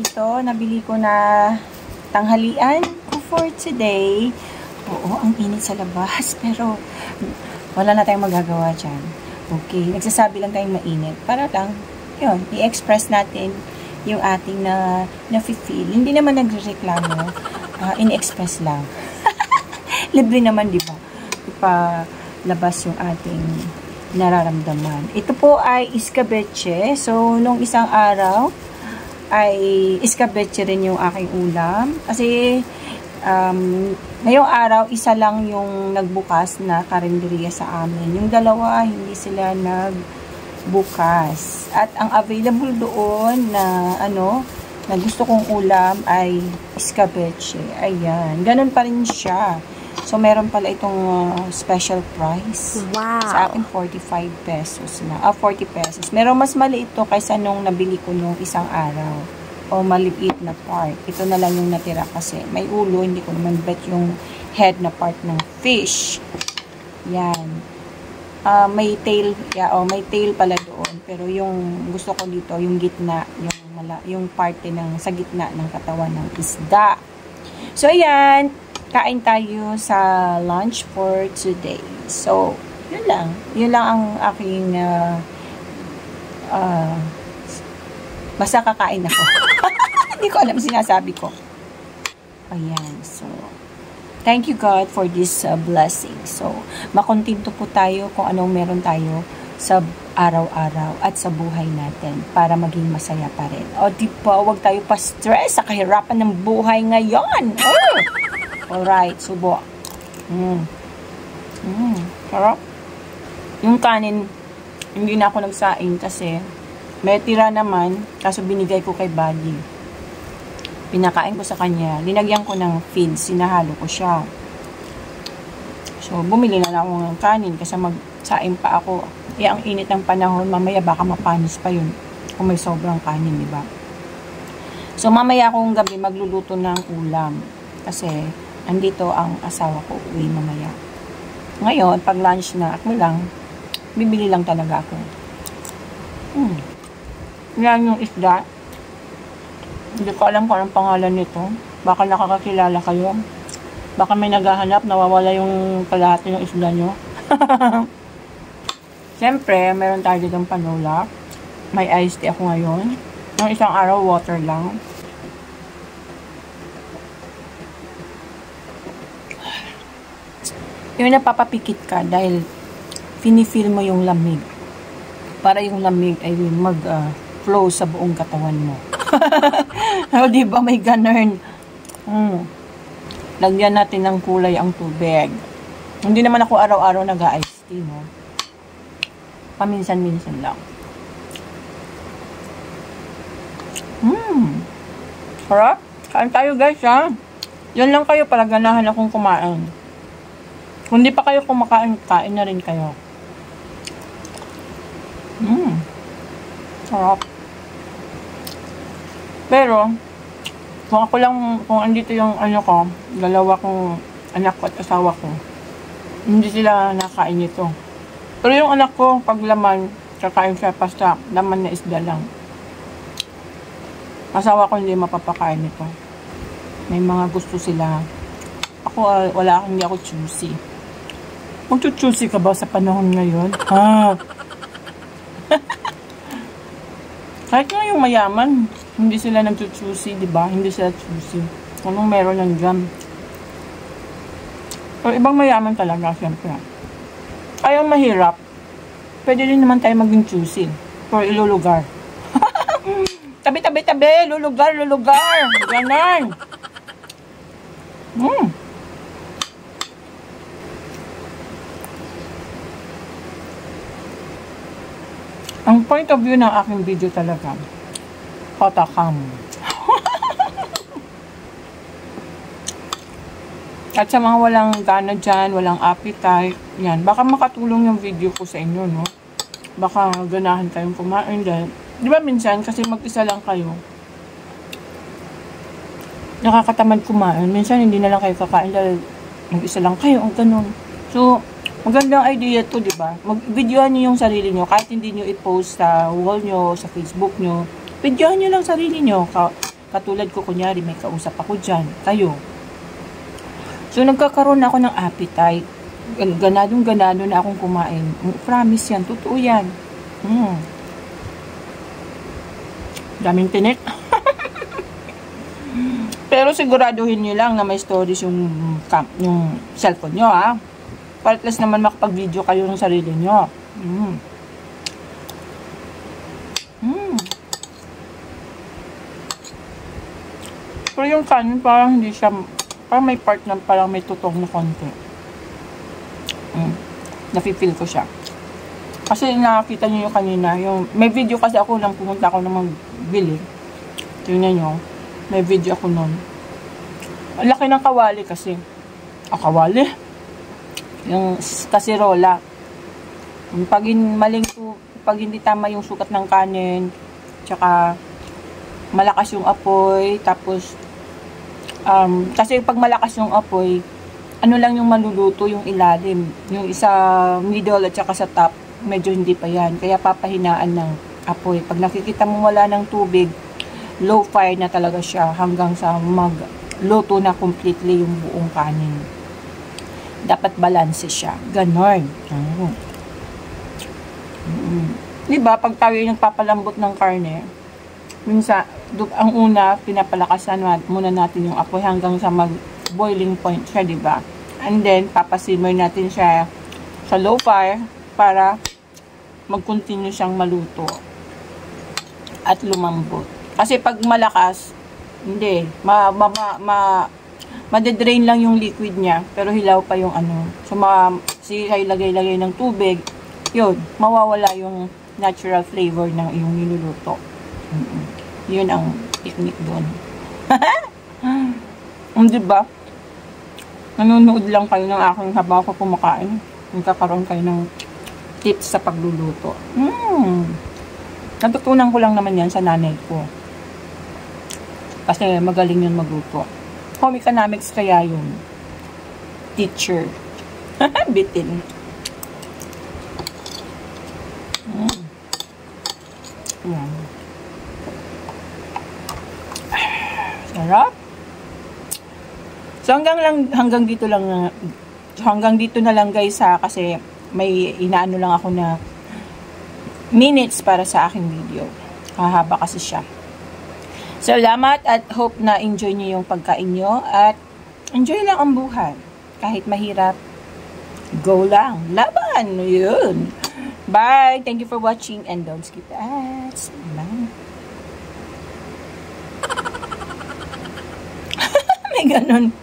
ito, nabili ko na tanghalian ko for today. Oo, ang init sa labas, pero wala na tayong magagawa dyan. Okay, nagsasabi lang tayong mainit. Para lang, yun, i-express natin yung ating na-feel. Hindi naman nagrereklamo, in-express lang. Libre naman, di ba? Ipalabas yung ating nararamdaman. Ito po ay iskabeche. So, nung isang araw, ay iskabeche rin yung aking ulam. Kasi, ngayong araw, isa lang yung nagbukas na karinderiya sa amin. Yung dalawa, hindi sila nagbukas. At ang available doon na, na gusto kong ulam ay iskabeche. Ayan. Ganun pa rin siya. So, meron pala itong special price. Wow! Sa akin, 45 pesos na. 40 pesos. Meron mas maliit ito kaysa nung nabili ko nung isang araw. O maliit na part. Ito na lang yung natira kasi may ulo. Hindi ko naman bet yung head na part ng fish. Yan. May tail. May tail pala doon. Pero yung gusto ko dito, yung gitna. Yung parte sa gitna ng katawan ng isda. So, ayan. Kain tayo sa lunch for today. So, yun lang. Yun lang ang aking basta kakain ako. Hindi ko alam sinasabi ko. Ayan. So, thank you God for this blessing. So, makontento po tayo kung anong meron tayo sa araw-araw at sa buhay natin para maging masaya pa rin. O, diba, huwag tayo pa-stress sa kahirapan ng buhay ngayon. Alright, subo. Sarap. Yung kanin, hindi na ako nagsaing kasi may tira naman, kaso binigay ko kay Buddy. Pinakain ko sa kanya. Linagyan ko ng feed, sinahalo ko siya. So, bumili na lang ako ng kanin kasi magsaing pa ako. Ang init ng panahon, mamaya baka mapanis pa yun kung may sobrang kanin, diba? So, mamaya akong gabi magluluto ng ulam. Kasi, andito ang asawa ko, uwi mamaya. Ngayon, pag lunch na, ako lang, bibili lang talaga ako. Yan yung isda. Hindi ko alam kung anong pangalan nito. Baka nakakakilala kayo. Baka may naghahanap, nawawala yung kalahati ng isda nyo. Siyempre, meron tayo ditong panula. May iced tea ako ngayon. Yung isang araw, water lang. Yung napapapikit ka dahil finifeel mo yung lamig. Para yung lamig ay mag-flow sa buong katawan mo. O, diba may ganun? Lagyan natin ng kulay ang tubig. Hindi naman ako araw-araw nag-iced tea, no? Paminsan-minsan lang. Sarap. Kain tayo, guys, ha? Yan lang kayo para ganahan akong kumain. Kung di pa kayo kumakain, kain na rin kayo. Sarap. Pero, kung andito yung dalawa kong anak ko at asawa ko, hindi sila nakain ito. Pero yung anak ko, pag laman, kakain siya basta laman na isda lang. Asawa ko hindi mapapakain ito. May mga gusto sila. Ako, hindi ako choosy. Magchuchusi ka ba sa panahon ngayon? Ha? Kahit nga yung mayaman, hindi sila nagchuchusi, di ba? Hindi sila choosy. Anong meron lang dyan? So, ibang mayaman talaga, siyempre. Ayaw mahirap. Pwede rin naman tayo maging choosy. For ilulugar. Tabi, lulugar. Ganon. Ang point of view ng aking video talaga, hotakam. At sa mga walang gana dyan, walang appetite, yan, baka makatulong yung video ko sa inyo, no? Baka ganahan kayong kumain dahil, di ba minsan, kasi mag-isa lang kayo, nakakatamad kumain. Minsan, hindi na lang kayo kakain dahil mag-isa lang kayo, o ganun. So, magandang idea to, di ba? Mag-videohan nyo yung sarili nyo. Kahit hindi nyo i-post sa wall nyo, sa Facebook nyo. Videohan nyo lang sarili nyo. Katulad ko, kunyari, may kausap ako dyan. Kayo. So, nagkakaroon ako ng appetite. Ganadong-ganado na akong kumain. Promise yan. Totoo yan. Daming tinik. Pero siguraduhin nyo lang na may stories yung cellphone nyo, ha? Para at least naman makapag-video kayo ng sarili nyo. Pero yung kanin parang hindi siya, parang may part na parang may tutong na konti. Nafe-feel ko siya. Kasi nakakita nyo yung kanina, may video kasi ako nang pumunta ako na magbili. Tingnan nyo, may video ako nun. Ang laki ng kawali kasi. Kawali? Yung kasirola. Pag hindi tama yung sukat ng kanin, tsaka malakas yung apoy, tapos kasi pag malakas yung apoy, ano lang yung maluluto, yung ilalim. Yung isa middle at saka sa top, medyo hindi pa yan. Kaya papahinaan ng apoy. Pag nakikita mo wala ng tubig, low fire na talaga siya hanggang sa magluto na completely yung buong kanin. Dapat balance siya. Ganon. Diba, pag tayo yung nagpapalambot ng karne, minsan, ang una, pinapalakasan muna natin yung apoy hanggang sa mag-boiling point siya, diba? And then, papasimmer natin siya sa low fire para mag-continue siyang maluto at lumambot. Kasi pag malakas, hindi, madedrain lang yung liquid niya, pero hilaw pa yung ano. So, lagay-lagay ng tubig, yun, mawawala yung natural flavor ng iyong niluluto. Yun ang technique doon. Diba? Nanonood lang kayo ng aking habang ako kumakain. Magkakaroon kayo ng tips sa pagluluto. Natutunan ko lang naman yan sa nanay ko. Kasi magaling yun magluto. Home economics kaya yun. Teacher. Bitin. Yan. Sarap. So hanggang dito na lang guys, ha, kasi may inaano lang ako na minutes para sa aking video. Hahaba kasi siya. Salamat at hope na enjoy niyo yung pagkain nyo at enjoy lang ang buhay. Kahit mahirap, go lang. Laban! Yun. Bye! Thank you for watching and don't skip the ads. Bye! May ganun.